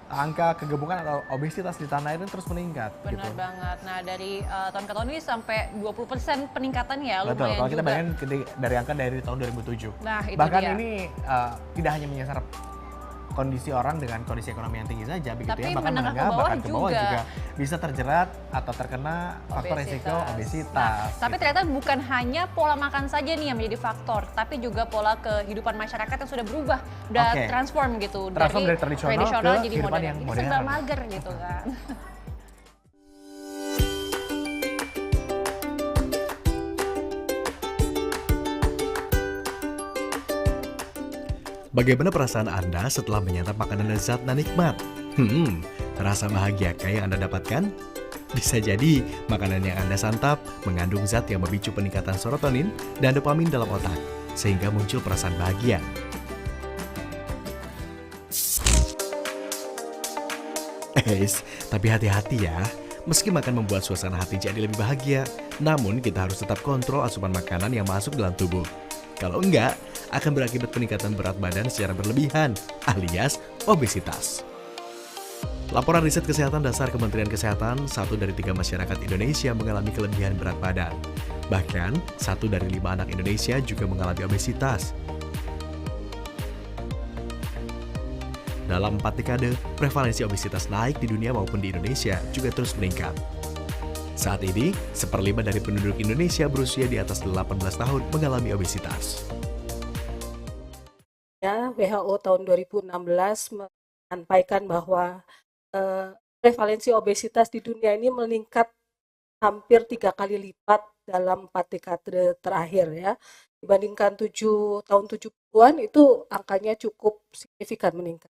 angka kegemukan atau obesitas di tanah air ini terus meningkat gitu. Benar banget. Nah, dari tahun ke tahun ini sampai 20% peningkatan ya, Betul, lumayan kalau kita juga. bayangin dari angka dari tahun 2007. Nah, itu Bahkan dia. ini tidak hanya menyasar kondisi orang dengan kondisi ekonomi yang tinggi saja begitu Tapi ya, bahkan menengah ke menengah bawah bahkan ke bawah juga. juga bisa terjerat atau terkena faktor resiko Nah, obesitas. tapi gitu. ternyata bukan hanya pola makan saja nih yang menjadi faktor, tapi juga pola kehidupan masyarakat yang sudah berubah, udah Oke. transform gitu, Transform dari tradisional ke jadi kehidupan modern. yang Jadi modern. serba mager gitu kan. Bagaimana perasaan Anda setelah menyantap makanan lezat dan nikmat? Rasa bahagiakah yang Anda dapatkan? Bisa jadi makanan yang Anda santap mengandung zat yang memicu peningkatan serotonin dan dopamin dalam otak, sehingga muncul perasaan bahagia. Tapi hati-hati ya. Meski makan membuat suasana hati jadi lebih bahagia, namun kita harus tetap kontrol asupan makanan yang masuk dalam tubuh. Kalau enggak, akan berakibat peningkatan berat badan secara berlebihan, alias obesitas. Laporan riset kesehatan dasar Kementerian Kesehatan, 1 dari 3 masyarakat Indonesia mengalami kelebihan berat badan. Bahkan, 1 dari 5 anak Indonesia juga mengalami obesitas. Dalam 4 dekade, prevalensi obesitas naik di dunia maupun di Indonesia juga terus meningkat. Saat ini, 1/5 dari penduduk Indonesia berusia di atas 18 tahun mengalami obesitas. Ya, WHO tahun 2016 menyampaikan bahwa prevalensi obesitas di dunia ini meningkat hampir 3 kali lipat dalam 4 dekade terakhir ya. Dibandingkan tahun 70-an itu angkanya cukup signifikan meningkat.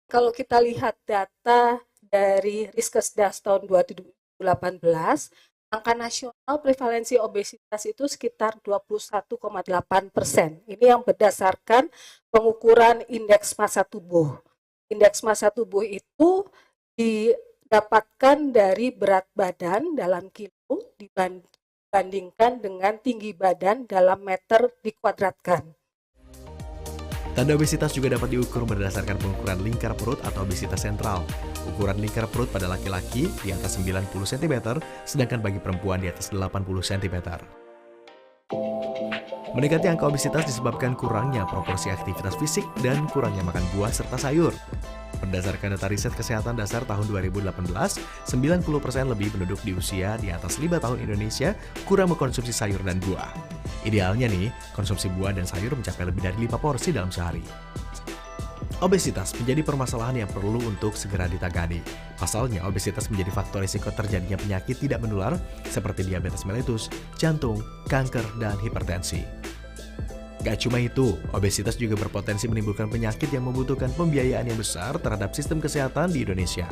Kalau kita lihat data dari Riskesdas tahun 2018, angka nasional prevalensi obesitas itu sekitar 21,8%. Ini yang berdasarkan pengukuran indeks massa tubuh. Indeks massa tubuh itu didapatkan dari berat badan dalam kilo dibandingkan dengan tinggi badan dalam meter dikuadratkan. Tanda obesitas juga dapat diukur berdasarkan pengukuran lingkar perut atau obesitas sentral. Ukuran lingkar perut pada laki-laki di atas 90 cm, sedangkan bagi perempuan di atas 80 cm. Meningkatnya angka obesitas disebabkan kurangnya proporsi aktivitas fisik dan kurangnya makan buah serta sayur. Berdasarkan data riset kesehatan dasar tahun 2018, 90% lebih penduduk di usia di atas 5 tahun Indonesia kurang mengkonsumsi sayur dan buah. Idealnya nih, konsumsi buah dan sayur mencapai lebih dari 5 porsi dalam sehari. Obesitas menjadi permasalahan yang perlu untuk segera ditangani. Pasalnya, obesitas menjadi faktor risiko terjadinya penyakit tidak menular seperti diabetes mellitus, jantung, kanker, dan hipertensi. Gak cuma itu, obesitas juga berpotensi menimbulkan penyakit yang membutuhkan pembiayaan yang besar terhadap sistem kesehatan di Indonesia.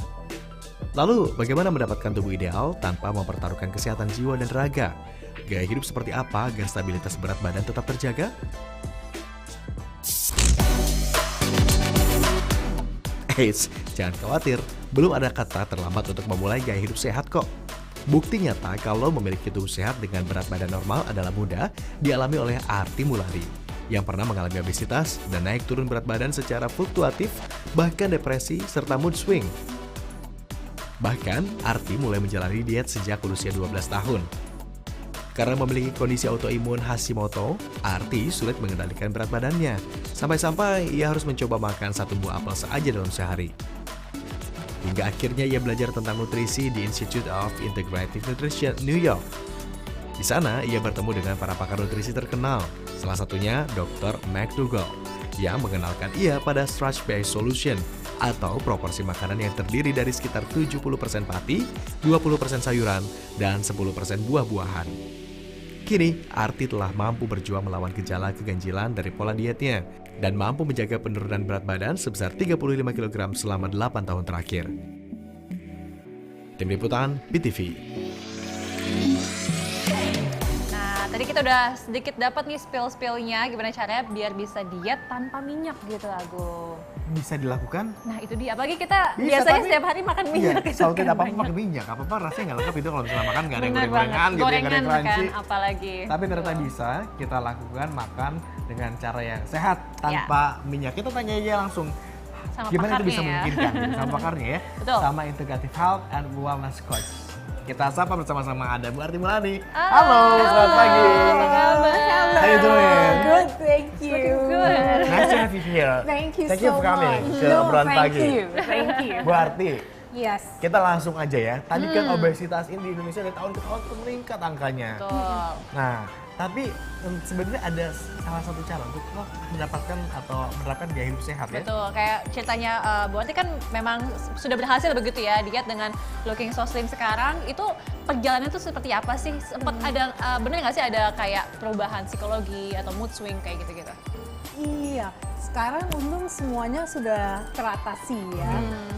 Lalu, bagaimana mendapatkan tubuh ideal tanpa mempertaruhkan kesehatan jiwa dan raga? Gaya hidup seperti apa agar stabilitas berat badan tetap terjaga? Jangan khawatir, belum ada kata terlambat untuk memulai gaya hidup sehat kok. Bukti nyata kalau memiliki tubuh sehat dengan berat badan normal adalah mudah dialami oleh Arti Muladi yang pernah mengalami obesitas dan naik turun berat badan secara fluktuatif, bahkan depresi serta mood swing. Bahkan, Arti mulai menjalani diet sejak usia 12 tahun. Karena memiliki kondisi autoimun Hashimoto, Arti sulit mengendalikan berat badannya. Sampai-sampai ia harus mencoba makan 1 buah apel saja dalam sehari. Hingga akhirnya ia belajar tentang nutrisi di Institute of Integrative Nutrition, New York. Di sana, ia bertemu dengan para pakar nutrisi terkenal, salah satunya Dr. McDougall, yang mengenalkan ia pada Starch-Based Solution, atau proporsi makanan yang terdiri dari sekitar 70% pati, 20% sayuran, dan 10% buah-buahan. Kini, Arti telah mampu berjuang melawan gejala keganjilan dari pola dietnya dan mampu menjaga penurunan berat badan sebesar 35 kg selama 8 tahun terakhir. Tim Liputan, BTV. Nah, tadi kita udah sedikit dapat nih spill-spillnya gimana caranya biar bisa diet tanpa minyak gitu, Agung. Bisa dilakukan? Nah, itu dia. Apalagi kita Bisa, biasanya tapi- setiap hari makan minyak. Iya, gitu sautin kan, apa-apa banyak. pakai minyak. Apa-apa rasanya nggak lengkap itu kalau misalnya makan nggak ada yang Benar goreng-gorengan banget. gitu, nggak ada Gorengan yang crunchy. kan, apalagi. Tapi ternyata Betul. bisa kita lakukan makan dengan cara yang sehat tanpa minyak. Kita tanya aja langsung Sama gimana itu bisa pakarnya ya. memungkinkan gitu, sama pakarnya ya, Betul. sama Integrative Health and Wellness Coach. Kita sapa bersama-sama ada Bu Arti Mulani. Halo. Selamat pagi. Apa kabar? How you doing? Good, thank you. Good. Nice to have you here. Thank you Thank you so for coming much. ke obrolan thank pagi. you. Thank you. Bu Arti, Yes. kita langsung aja ya. Tadi kan obesitas ini di Indonesia dari tahun ke tahun terus meningkat angkanya. Betul. Nah, tapi sebenarnya ada salah satu cara untuk lo mendapatkan atau menerapkan gaya hidup sehat ya. Betul, kayak ceritanya Bu Arti kan memang sudah berhasil begitu ya diet dengan looking so slim sekarang. Itu perjalanannya tuh seperti apa sih? Sempat ada bener nggak sih ada kayak perubahan psikologi atau mood swing kayak gitu-gitu? Iya, sekarang untung semuanya sudah teratasi ya.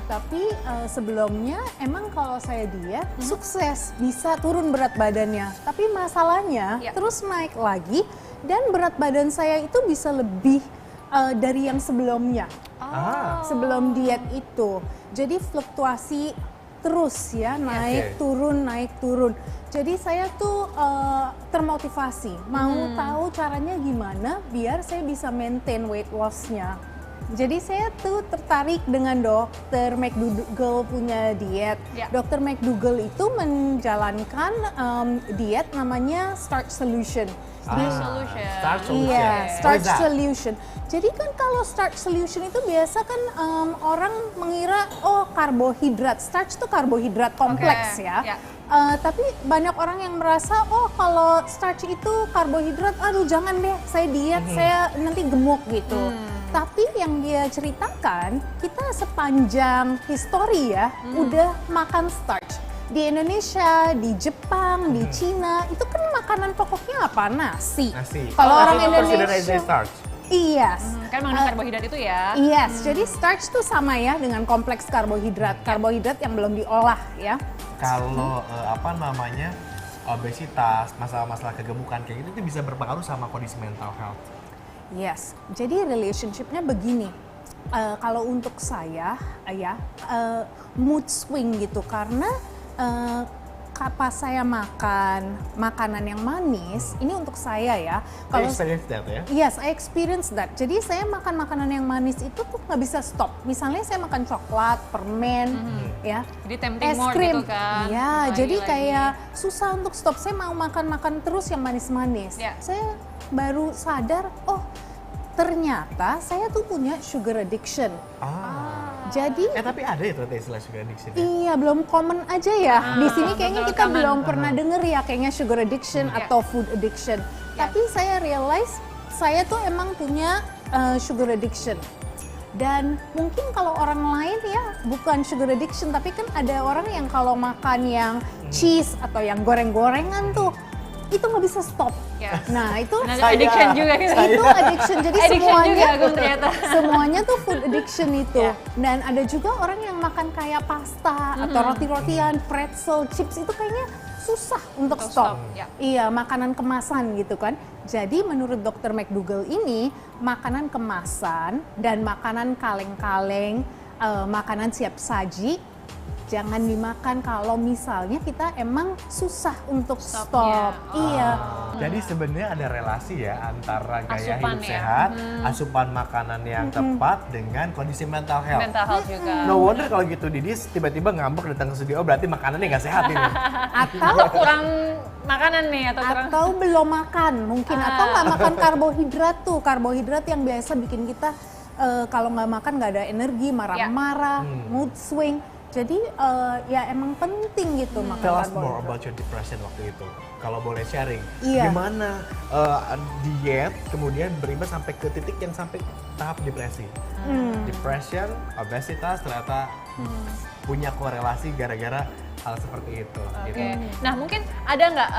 Tapi sebelumnya emang kalau saya diet sukses bisa turun berat badannya. Tapi masalahnya Ya. terus naik lagi dan berat badan saya itu bisa lebih dari yang sebelumnya. Ah. Sebelum diet itu. Jadi fluktuasi terus ya, naik turun. Jadi saya tuh termotivasi, mau tahu caranya gimana biar saya bisa maintain weight loss-nya. Jadi saya tuh tertarik dengan Dr. McDougall punya diet. Ya. Dr. McDougall itu menjalankan diet namanya Start Solution. Solution. Start Solution. Iya, What Start is that? Solution. Jadi kan kalau Start Solution itu biasa kan orang mengira oh karbohidrat. Starch itu karbohidrat kompleks Oke, ya. ya. Tapi banyak orang yang merasa oh kalau starch itu karbohidrat, aduh jangan deh saya diet, saya nanti gemuk gitu. Tapi yang dia ceritakan, kita sepanjang histori ya udah makan starch. Di Indonesia, di Jepang, di Cina, itu kan makanan pokoknya apa? Nasi. Nasi. Kalau Oh, orang nasi itu considered as a Indonesia, starch. iya. Kan mengandung karbohidrat itu ya. Yes, jadi starch itu sama ya dengan kompleks karbohidrat. Karbohidrat yang belum diolah ya. Kalau apa namanya obesitas, masalah-masalah kegemukan kayak gitu itu bisa berpengaruh sama kondisi mental health. Yes, jadi relationship-nya begini. Kalau untuk saya mood swing gitu karena pas saya makan makanan yang manis, ini untuk saya ya. You experience that ya? Yes, I experience that. Jadi saya makan makanan yang manis itu tuh nggak bisa stop. Misalnya saya makan coklat, permen, ya, Jadi tempting es more krim. gitu kan. Ya, Lagi-lagi. jadi kayak susah untuk stop. Saya mau makan terus yang manis-manis. Ya. Saya baru sadar, oh ternyata saya tuh punya sugar addiction. Jadi Tapi ada ya ternyata istilah sugar addiction ya? iya, belum common aja ya. Di sini kayaknya betul, kita common. belum pernah denger ya kayaknya sugar addiction Iya. atau food addiction. Tapi saya realize saya tuh emang punya sugar addiction. Dan mungkin kalau orang lain ya bukan sugar addiction, tapi kan ada orang yang kalau makan yang cheese atau yang goreng-gorengan tuh itu nggak bisa stop. Yes. Nah itu Nah, ada addiction juga gitu. itu addiction. Jadi Addiction semuanya juga Agung ternyata. semuanya tuh food addiction itu. Ya. Dan ada juga orang yang makan kayak pasta atau roti-rotian, pretzel, chips itu kayaknya susah untuk Untuk stop. stop, ya. Iya, makanan kemasan gitu kan. Jadi menurut Dr. McDougall ini, makanan kemasan dan makanan kaleng-kaleng, makanan siap saji jangan dimakan kalau misalnya kita emang susah untuk stop. Stopnya. Iya. Jadi sebenarnya ada relasi ya antara gaya Asupan hidup ya. sehat, asupan makanan yang tepat dengan kondisi mental health. Mental health juga. No wonder kalau gitu Didis tiba-tiba ngambek datang ke studio, berarti makanannya nggak sehat ini. Atau kurang makanan nih atau kurang Atau belum makan mungkin, atau nggak makan karbohidrat tuh, karbohidrat yang biasa bikin kita kalau nggak makan nggak ada energi, marah-marah, mood swing. Jadi ya emang penting gitu makan Tell us more karbohidrat. about your depression waktu itu. Kalau boleh sharing, Iya. gimana diet kemudian berimbas sampai ke titik yang sampai tahap depresi. Depression, obesitas ternyata punya korelasi gara-gara hal seperti itu. Oke. Gitu. Nah, mungkin ada nggak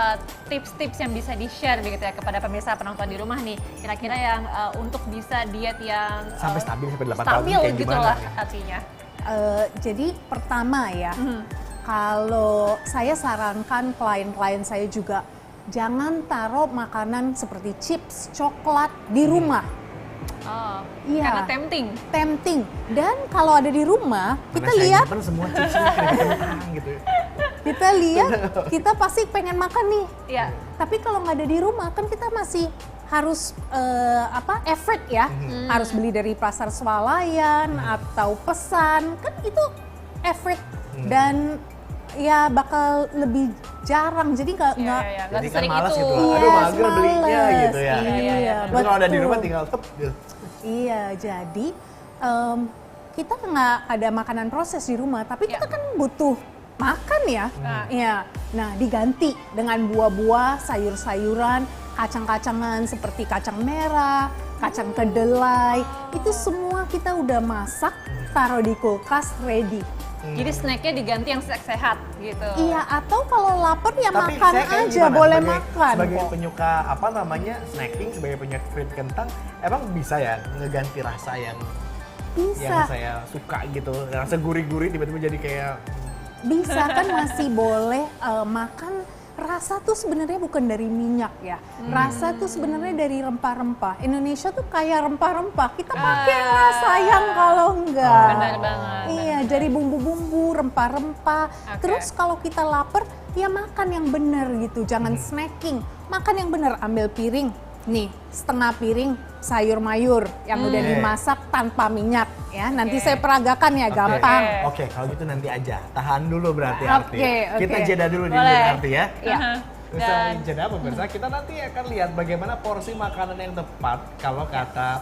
tips-tips yang bisa di-share begitu ya kepada pemirsa penonton di rumah nih, kira-kira yang untuk bisa diet yang Sampai stabil sampai 8 tahun stabil kayak gitu gimana lah nih? artinya. Jadi pertama ya, kalau saya sarankan klien-klien saya juga jangan taruh makanan seperti chips, coklat di rumah. Oh, Iya. karena tempting. Dan kalau ada di rumah, kita Karena saya lihat, nyimpen semua chipsnya kentang gitu. kita pasti pengen makan nih. Iya. Tapi kalau nggak ada di rumah, kan kita masih harus effort ya, harus beli dari pasar swalayan atau pesan, kan itu effort dan ya bakal lebih jarang, jadi nggak Nggak Jadi kan sering malas itu. gitu. Iya, Aduh mager belinya males. gitu ya. Iya, Tapi kalau ada di betul. rumah tinggal tep gitu. Iya, jadi kita nggak ada makanan proses di rumah, tapi kita kan butuh makan ya. Iya. Nah, diganti dengan buah-buah, sayur-sayuran, kacang-kacangan seperti kacang merah, kacang kedelai. Itu semua kita udah masak, taruh di kulkas ready. Jadi snacknya diganti yang sehat gitu. Iya, atau kalau lapar ya Tapi makan saya kayak aja, gimana? boleh Sebagai- makan Sebagai kok. penyuka apa namanya snacking, sebagai penyuka fruit kentang, emang bisa ya ngeganti rasa yang Bisa. saya suka gitu, rasa gurih-gurih tiba-tiba jadi kayak Bisa kan masih boleh makan. Rasa tuh sebenarnya bukan dari minyak ya. Rasa tuh sebenarnya dari rempah-rempah. Indonesia tuh kayak rempah-rempah. Kita pakai lah sayang kalau enggak. Benar banget. Iya, dari bumbu-bumbu, rempah-rempah. Terus kalau kita lapar, ya makan yang bener gitu. Jangan snacking. Makan yang bener, ambil piring. Nih, setengah piring sayur mayur yang udah dimasak tanpa minyak ya. Nanti saya peragakan ya, gampang. Oke, kalau gitu nanti aja. Tahan dulu berarti Oke, Arti. oke. Kita jeda dulu di Boleh. sini Arti ya. Iya. Setelah jeda pemirsa, kita nanti akan lihat bagaimana porsi makanan yang tepat kalau kata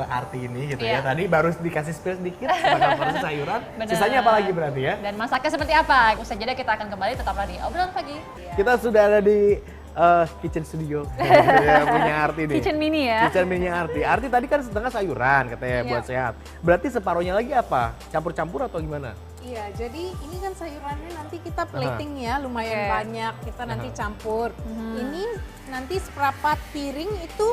Arti ini gitu ya. Iya. Tadi baru dikasih spill sedikit tentang porsi sayuran. Benar. Sisanya apa lagi berarti ya? Dan masaknya seperti apa? Usai jeda kita akan kembali tetaplah di obrolan pagi. Kita sudah ada di kitchen studio ya, punya Arti nih. Kitchen mini ya. Kitchen mini Arti. Arti tadi kan setengah sayuran katanya Iya. buat sehat. Berarti separuhnya lagi apa? Campur-campur atau gimana? Iya, jadi ini kan sayurannya nanti kita plating ya, lumayan Oke. banyak. Kita nanti campur. Ini nanti seperempat piring itu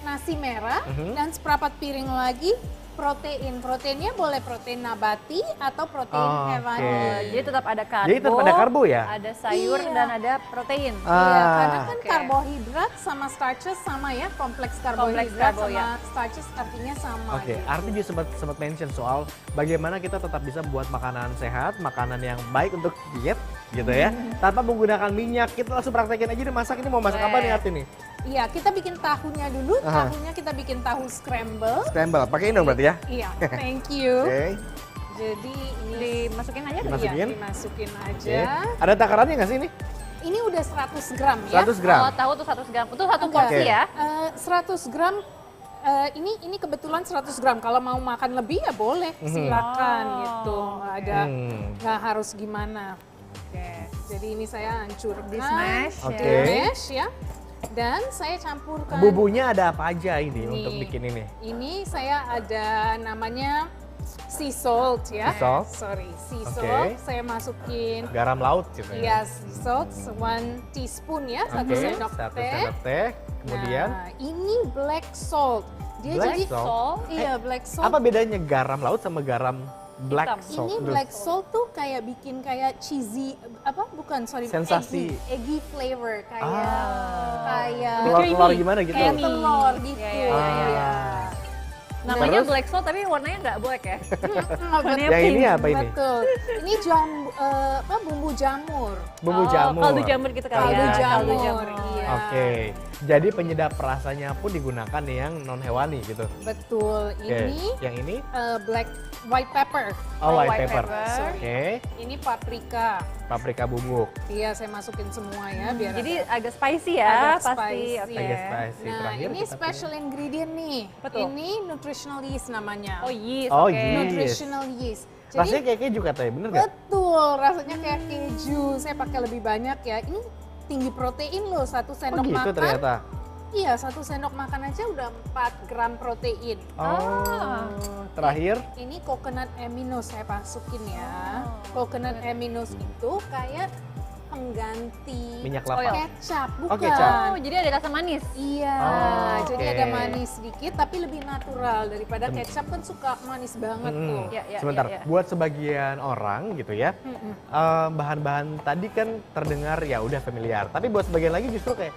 nasi merah dan seperempat piring lagi protein. Proteinnya boleh protein nabati atau protein Oh, hewani. oke. Jadi tetap ada karbo. Jadi tetap ada karbo ya? Ada sayur Iya. dan ada protein. Iya, karena kan Oke. karbohidrat sama starches sama ya, kompleks Kompleks karbohidrat karbo, sama ya. starches artinya sama. Oke, gitu. Arti juga sempat mention soal bagaimana kita tetap bisa membuat makanan sehat, makanan yang baik untuk diet gitu ya, tanpa menggunakan minyak. Kita langsung praktekin aja deh, masak ini mau masak apa nih Arti nih? Iya, kita bikin tahunya dulu. Aha. Tahunya kita bikin tahu scramble. Scramble, pakai ini dong berarti ya? Iya, thank you. Oke, Jadi ini Dimasukin aja. Dimasukin. Iya, dimasukin oke. aja. Ada takarannya nggak sih ini? Ini udah 100 gram ya. 100 gram. Kalau tahu tuh 100 gram. Itu satu Enggak. porsi Oke. ya. 100 gram. Ini kebetulan 100 gram. Kalau mau makan lebih ya boleh, silakan gitu. Nggak ada, nggak harus gimana. Oke. Jadi ini saya hancurkan. Di smash Oke. ya. Smash ya. Dan saya campurkan. Bumbunya ada apa aja ini Nih. untuk bikin ini? Ini saya ada namanya sea salt ya. Sea salt? Sorry, sea Oke. salt. Saya masukin Garam laut gitu ya? ya sea salt 1 teaspoon ya, 1 Oke, sendok 1 teh. sendok teh. Kemudian, Nah, ini black salt. Dia Black jadi salt? Iya, black salt. apa bedanya garam laut sama garam black Hitam. salt? Ini black salt tuh kayak bikin kayak cheesy Sensasi. eggy flavor kayak kayak Telur-telur gimana gitu? kayak telur gitu. Iya, iya, iya, Iya. Namanya Terus? black salt tapi warnanya nggak black ya. Betul. Yang ini apa ini? Betul. Ini bumbu jamur. Bumbu Oh, jamur. Kaldu jamur gitu kali Kaldu ya. jamur. Iya. Oke, jadi penyedap rasanya pun digunakan yang non hewani gitu. Betul. Oke, Ini yang ini white pepper. oh, white white pepper. pepper. Oke, Ini paprika. paprika bubuk. Iya, saya masukin semua ya biar Jadi ada- agak spicy ya Agak pasti. spicy. Oke. Agak spicy. Nah, Terakhir ini kita special ingredient nih. Betul. Ini nutritional yeast namanya. Oh yeast. Oh, oke. yeast. Nutritional yeast. Rasanya kayak keju katanya, bener nggak? betul, rasanya kayak keju. Saya pakai lebih banyak ya. Ini tinggi protein loh, 1 Oh sendok gitu makan. ternyata. Iya, 1 sendok makan aja udah 4 gram protein. Oh, terakhir Ini coconut aminos saya masukin ya. Oh, Coconut aminos itu kayak pengganti minyak Oh, kelapa. iya. kecap, bukan? Oh, kecap. Oh, jadi ada rasa manis. Iya, Oh, jadi oke. ada manis sedikit tapi lebih natural daripada kecap kan suka manis banget tuh. Ya, ya, Sebentar, ya, ya. buat sebagian orang gitu ya, bahan-bahan tadi kan terdengar ya udah familiar. Tapi buat sebagian lagi justru kayak,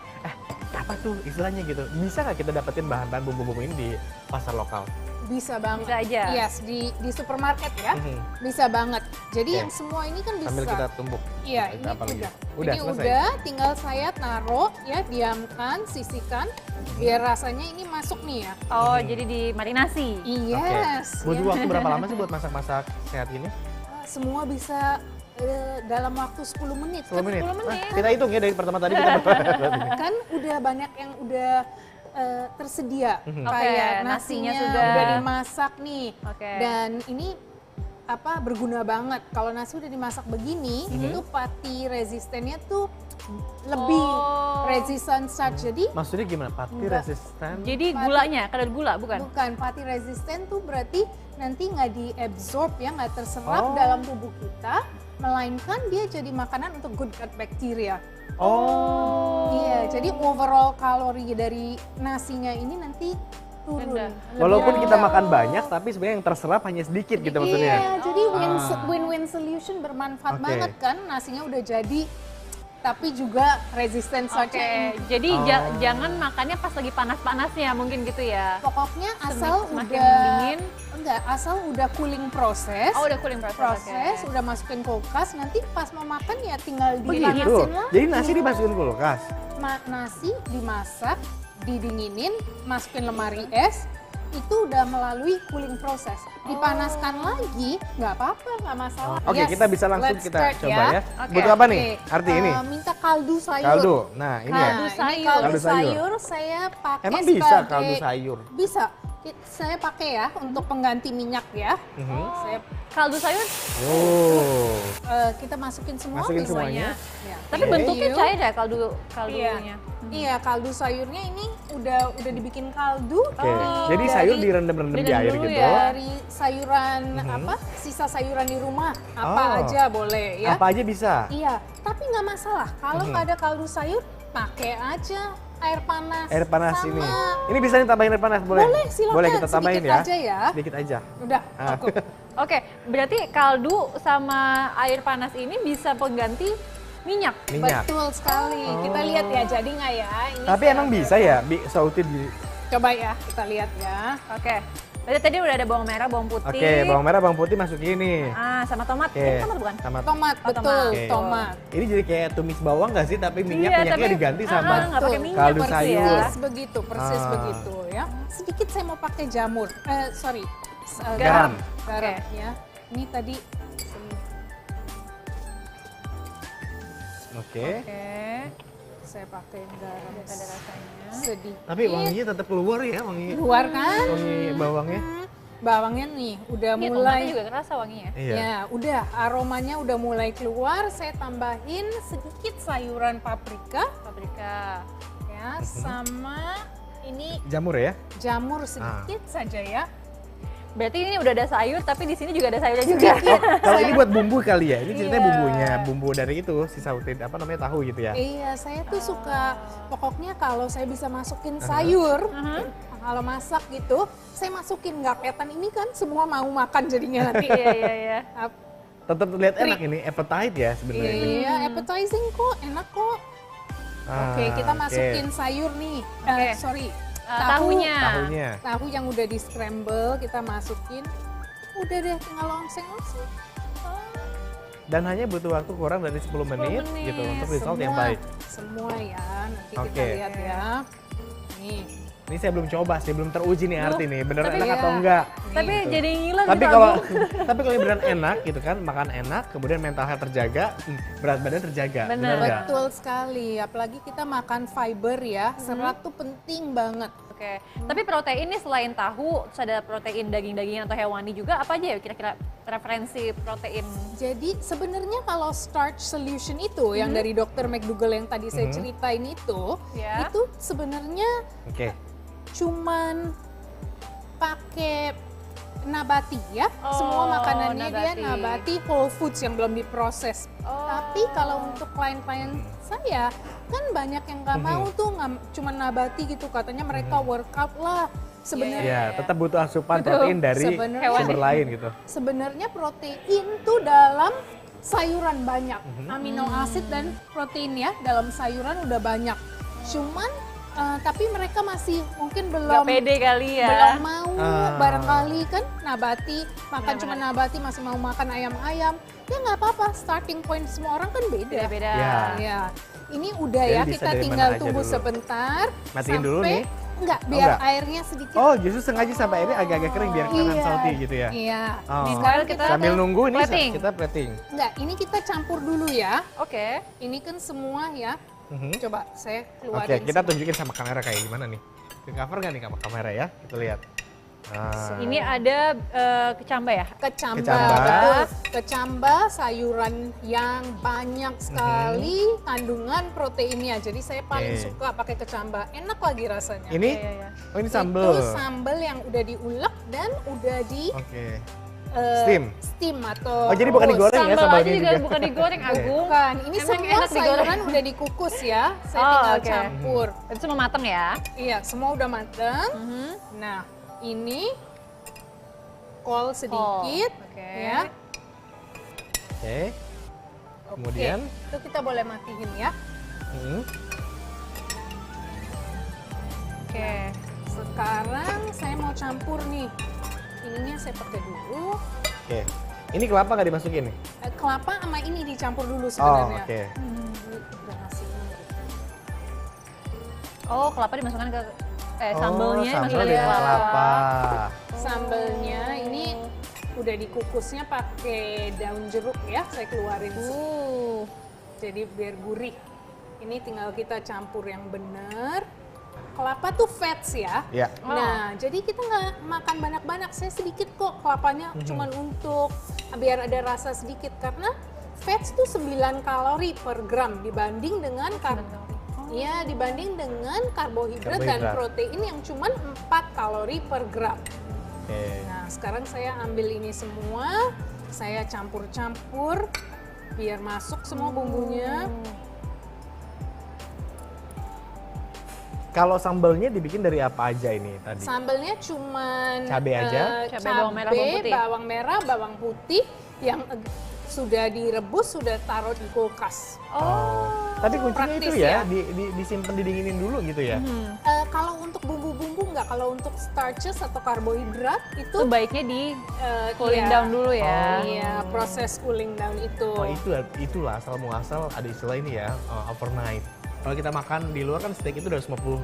apa tuh istilahnya gitu? Bisa nggak kita dapetin bahan-bahan bumbu-bumbu ini di pasar lokal? Bisa banget. Bisa aja? Yes, di supermarket ya, bisa banget. Jadi Oke. yang semua ini kan bisa. Sambil kita tumbuk. Iya, Kita ini apa lagi? udah. Udah Ini selesai. udah, tinggal saya taruh ya, diamkan, sisihkan, biar rasanya ini masuk nih ya. Oh, jadi dimarinasi. Yes. Butuh ya. waktu berapa lama sih buat masak-masak sehat ini? Semua bisa dalam waktu 10 menit. 10 menit. 10 menit. Kita hitung ya dari pertama tadi kita Kan udah banyak yang udah tersedia. Oke, Kayak nasinya nasinya sudah. udah dimasak nih. Oke. Dan ini berguna banget. Kalau nasi udah dimasak begini, itu pati resistennya tuh lebih Oh. resistant starch. Jadi Maksudnya gimana? Pati Enggak. resisten? Jadi gulanya, kadar gula bukan? bukan pati resisten tuh berarti nanti nggak diabsorb ya, nggak terserap Oh. dalam tubuh kita, melainkan dia jadi makanan untuk good gut bacteria. Oh. Iya, jadi overall kalori dari nasinya ini nanti turun. Rendah. Lebih Walaupun kita rendah. makan banyak, tapi sebenarnya yang terserap hanya sedikit gitu maksudnya. Iya, jadi Ah. win-win solution bermanfaat Oke. banget kan, nasinya udah jadi, tapi juga resisten Oke, starch-nya. jadi Oh. jangan makannya pas lagi panas-panasnya mungkin gitu ya. Pokoknya asal Semakin udah dingin. asal udah cooling proses. Oh, udah cooling proses. oke. udah masukin kulkas, nanti pas mau makan ya tinggal Begitu. dipanasin lagi. Jadi nasi dimasukin kulkas. Nasi dimasak, didinginin, masukin lemari es, itu udah melalui cooling proses. Dipanaskan lagi, nggak apa-apa, nggak masalah. Oke, kita bisa langsung let's kita start coba ya. Oke. Butuh apa nih? Oke, Arti ini? Minta kaldu sayur. Kaldu. Nah, ini ya. Kaldu Ini sayur. kaldu Kaldu sayur. sayur saya pakai Emang bisa sebagai- kaldu sayur? Bisa. Saya pakai ya untuk pengganti minyak ya. Saya Kaldu sayur, Oh. kita masukin semua. Masukin bisa. semuanya. Ya. tapi Oke. bentuknya Sayur. cair ya kaldunya. Iya. Iya, kaldu sayurnya ini udah dibikin kaldu. Oke. Jadi sayur direndam-rendam di Direndam air dulu gitu. ya. Dari sayuran sisa sayuran di rumah, apa Oh. aja boleh ya. Apa aja bisa? Iya, tapi nggak masalah. Kalau nggak ada kaldu sayur, pakai aja air panas. Air panas sama- ini. Ini bisa nih tambahin air panas boleh? Boleh, silakan. Boleh kita tambahin Sedikit ya. aja ya. Sedikit aja. Udah, Ah. cukup. Oke, berarti kaldu sama air panas ini bisa pengganti minyak. Minyak. Betul sekali. Kita lihat ya, jadi nggak ya? Ini Tapi saya emang pakai. bisa ya sautin di. Coba ya, kita lihat ya. Oke. Berarti tadi udah ada bawang merah, bawang putih. Oke, bawang merah, bawang putih masukin nih. Ah, sama tomat. Oke. Ini tomat bukan? Sama Tomat, Oh, betul, tomat. Oke. tomat. Ini jadi kayak tumis bawang nggak sih? Tapi Iya, minyaknya tapi- diganti sama nggak pakai minyak kaldu berarti sayur. ya. Persis begitu, persis Ah. begitu ya. Sedikit saya mau pakai jamur, sorry, Garam. garam Oke. ya. Ini tadi, Oke. Oke. saya pakai garam Ada rasanya. sedikit. Tapi wanginya tetap keluar ya, wangi Keluar kan? wangi bawangnya. Bawangnya nih udah Ini mulai, tomatnya juga kerasa wanginya. Iya. ya udah aromanya udah mulai keluar. Saya tambahin sedikit sayuran paprika Paprika. ya, sama ini Jamur ya? jamur sedikit saja ya. Berarti ini udah ada sayur, tapi di sini juga ada sayurnya juga. Oh, kalau ini buat bumbu kali ya? Ini ceritanya Iya. bumbunya, bumbu dari itu si sautin apa namanya tahu gitu ya? Iya, saya tuh suka, pokoknya kalau saya bisa masukin sayur, kalau masak gitu, saya masukin nggak kelihatan ini kan semua mau makan jadinya nanti. Iya, iya, iya. Tetap terlihat enak ini, appetite ya sebenarnya ini. Iya, appetizing kok, enak kok. Ah, Oke, kita oke. masukin sayur nih. Oke. Sorry, Tahunya. Tahunya. tahu yang udah di scramble kita masukin. Udah deh, tinggal longseng-longseng. Dan hanya butuh waktu kurang dari 10 menit, menit. gitu untuk result yang baik. Semua ya, nanti kita Oke. lihat ya. Nih. Ini saya belum coba sih, belum teruji nih arti nih, bener tapi enak iya. atau enggak. Tapi Gitu. jadi ngiler Tapi gitu, kalau Abu. tapi kalau ini beneran enak gitu kan, makan enak, kemudian mental health terjaga, berat badan terjaga. Bener. Bener nggak? Betul sekali, apalagi kita makan fiber ya, serat tuh penting banget. Oke, tapi protein ini selain tahu, terus ada protein daging-dagingan atau hewani juga, apa aja ya kira-kira referensi protein? Jadi sebenarnya kalau starch solution itu yang dari Dr. McDougall yang tadi saya ceritain Ya. itu sebenarnya Oke. cuman pakai nabati ya. Oh, Semua makanannya dia nabati. nabati whole foods yang belum diproses. Oh. Tapi kalau untuk klien-klien saya kan banyak yang nggak mau tuh cuma nabati gitu, katanya mereka workout lah. Sebenarnya Ya, tetap butuh asupan Betul. protein dari Sebenarnya- sumber lain gitu. sebenarnya protein tuh dalam sayuran banyak. Amino asid dan protein ya dalam sayuran udah banyak. Cuman Tapi mereka masih mungkin Gak belum pede kali ya. belum mau Ah. barangkali kan nabati makan cuma Benar-benar. nabati masih mau makan ayam-ayam ya nggak apa-apa, starting point semua orang kan beda. Beda-beda. Ya. Ya, ini udah Jadi ya, bisa kita dari tinggal mana aja tunggu dulu. sebentar Matiin dulu nih? enggak, biar enggak? airnya sedikit. Oh, justru sengaja sampai airnya agak-agak kering biar kelihatan Iya. salty gitu ya? Iya. Oh. Sekarang kita Sambil nunggu ini plating. kita plating. Enggak, ini kita campur dulu ya. Oke. Ini kan semua ya. Mhm. Coba saya keluarin. Oke, kita semua. tunjukin sama kamera kayak gimana nih. Ke cover nggak nih sama kamera ya? Kita lihat. Nah, Ini ada kecamba ya? Kecamba, Kecamba. betul. Kecamba sayuran yang banyak sekali kandungan proteinnya. Jadi saya paling Oke. suka pakai kecamba. Enak lagi rasanya. ini, Iya, iya. oh ini sambal. Itu sambal yang udah diulek dan udah di Oke. eh, Steam. steam atau Oh, jadi bukan digoreng ya Sambal sambalnya aja juga juga? bukan digoreng, Agung. Bukan, ini Emang semua enak digoreng? sayuran udah dikukus ya. Saya Oh, tinggal oke. campur. Itu semua mateng ya? Iya, semua udah matang. Mhm. Nah, ini kol sedikit, Oke. ya. Oke. Oke, Kemudian? itu kita boleh matiin ya. Hmm. Oke. Sekarang saya mau campur nih. Ininya saya pakai dulu. Oke. Ini kelapa nggak dimasukin nih? Kelapa sama ini dicampur dulu Oh, sebenarnya. oke. Ini udah ngasih ini. Oh, kelapa dimasukkan ke Oh, sambelnya sambal dimasukkan ke dengan kelapa. kelapa. Sambelnya ini udah dikukusnya pakai daun jeruk ya. Saya keluarin. Jadi biar gurih. Ini tinggal kita campur yang benar. Kelapa tuh fats ya. Ya. Nah, jadi kita nggak makan banyak-banyak. Saya sedikit kok kelapanya, cuman untuk biar ada rasa sedikit karena fats tuh 9 kalori per gram dibanding dengan Iya, dibanding dengan karbohidrat dan Karbohidrat. protein yang cuman 4 kalori per gram. Oke. Nah, sekarang saya ambil ini semua, saya campur-campur biar masuk semua bumbunya. Kalau sambalnya dibikin dari apa aja ini tadi? Sambalnya cuman Cabai aja? Cabai, bawang merah, bawang putih. bawang merah, bawang putih yang sudah direbus, sudah taruh di kulkas. Tadi kuncinya itu praktis ya, ya. disimpan didinginin dulu gitu ya? Kalau untuk bumbu-bumbu nggak, kalau untuk starches atau karbohidrat Itu itu baiknya di cooling iya. down dulu ya. Iya, proses cooling down itu. Oh itulah asal muasal ada istilah ini ya, overnight. Kalau kita makan di luar kan steak itu 250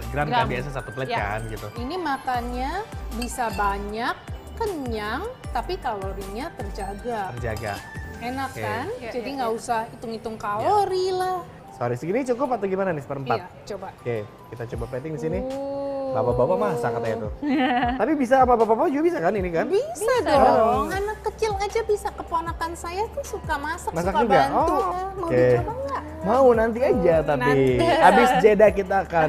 gram kan Gram. biasa satu plate Ya. kan gitu. Ini makannya bisa banyak, kenyang, tapi kalorinya terjaga. Terjaga. Enak Oke. kan? Iya, Jadi iya, nggak iya. usah hitung-hitung kalori lah. Sorry, segini cukup atau gimana nih seperempat? Iya, coba. Oke, kita coba plating di sini. Bapak-bapak masak katanya tuh. Tapi bisa apa bapak-bapak juga bisa kan ini kan? Bisa dong. Anak kecil aja bisa. Keponakan saya tuh suka masak, Masak suka juga? bantu. Oh, Mau oke. dicoba nggak? Mau nanti aja tapi Nanti. habis jeda kita akan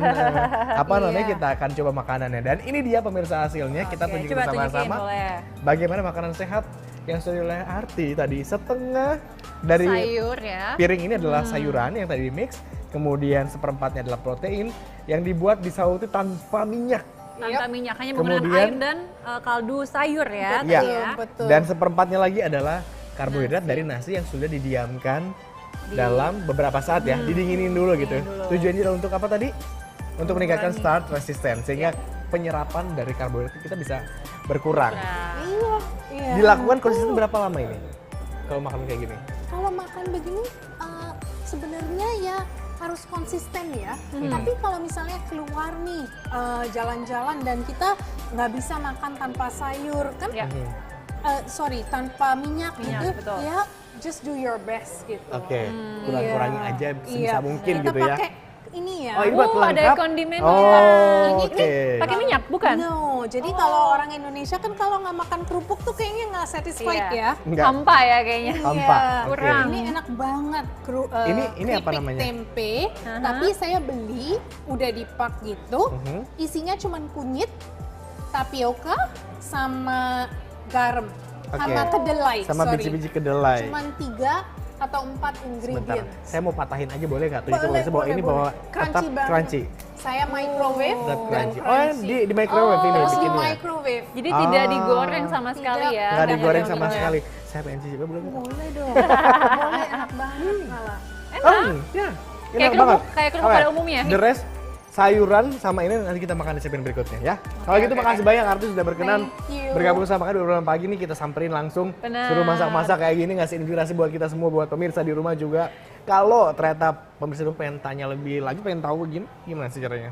apa Iya. namanya kita akan coba makanannya dan ini dia pemirsa hasilnya kita Oke, tunjukin coba tunjukin sama-sama boleh. bagaimana makanan sehat yang sudah oleh Arti tadi setengah dari Sayur ya. piring ini adalah sayuran yang tadi di mix kemudian seperempatnya adalah protein yang dibuat disauti tanpa minyak Tanpa minyak, hanya menggunakan Kemudian- air dan kaldu sayur ya. Iya. tadi ya. Betul. dan seperempatnya lagi adalah karbohidrat dari nasi yang sudah didiamkan dalam beberapa saat ya, didinginin dulu gitu. Tujuannya adalah untuk apa tadi? Untuk meningkatkan start resistance sehingga penyerapan dari karbohidrat kita bisa berkurang. Nah, Iya, iya. Dilakukan konsisten berapa lama ini? Kalau makan kayak gini? Kalau makan begini sebenarnya ya harus konsisten ya. Tapi kalau misalnya keluar nih jalan-jalan dan kita nggak bisa makan tanpa sayur kan? ya. Sorry, tanpa minyak, Minyak, gitu. betul. Ya, just do your best gitu. Oke, kurang-kurangi Iya. aja sebisa Iya. mungkin Kita gitu ya. pakai ini ya. Oh, ini buat ada pelengkap? kondimennya. Oh, Ini oke. Pakai minyak bukan? No, jadi kalau orang Indonesia kan kalau nggak makan kerupuk tuh kayaknya nggak satisfied Iya. ya. Enggak. Hampa ya kayaknya. Hampa, Iya. oke. Kurang. Ini enak banget. Ini apa keripik namanya? tempe, tapi saya beli udah dipak gitu. Mhm. Isinya cuman kunyit, tapioka, sama garam, Oke. sama kedelai. Sama sorry. biji-biji kedelai. Cuman 3 atau 4 Sebentar, ingredient. saya mau patahin aja boleh nggak? Tuh itu Boleh, saya bawa ini bawa boleh. Crunchy tetap banget. crunchy. Saya microwave Tetap dan crunchy. crunchy. Oh, di microwave ini Terus di bikinnya. microwave. Jadi tidak Ah. digoreng sama sekali Tidak. ya. Nggak Hanya digoreng yang sama digoreng. sekali. Saya pengen cicip, boleh nggak? Boleh dong. Boleh, enak banget malah. Oh, ya. Kayak Enak banget. kerupuk Oke, pada umumnya. The rest sayuran sama ini nanti kita makan di segmen berikutnya ya. Kalau gitu makasih banyak Arti sudah berkenan Thank you. bergabung sama kami di obrolan pagi nih, kita samperin langsung, Benar. suruh masak-masak kayak gini, ngasih inspirasi buat kita semua, buat pemirsa di rumah juga. Kalau ternyata pemirsa di rumah pengen tanya lebih lanjut, pengen tahu gimana sih caranya?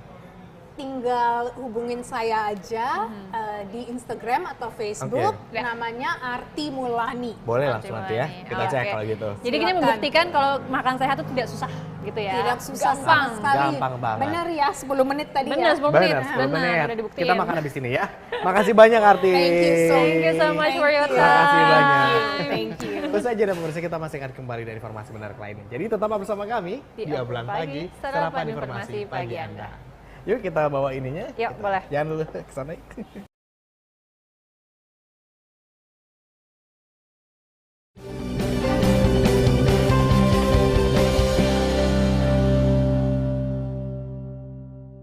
Tinggal hubungin saya aja di Instagram atau Facebook, Oke. namanya Arti Mulani. Boleh Nanti langsung nanti ya, mulai. kita Oke. cek kalau gitu. Jadi gini Silakan. membuktikan kalau makan sehat itu tidak susah gitu ya. Tidak susah Gampang. sama sekali. Gampang banget. Bener ya, 10 menit tadi Bener, ya. 10 menit. Benar, 10 menit. Udah dibuktiin. Kita makan habis ini ya. Makasih banyak Arti. Thank you so Thank you so much for your Thank you. time. Makasih banyak. Thank you. Terus aja dan pemirsa, kita masih akan kembali dari informasi menarik lainnya. Jadi tetap bersama kami Di di obrolan pagi, sarapan informasi pagi Anda. Yuk kita bawa ininya. Yuk, boleh. Jangan dulu ke sana.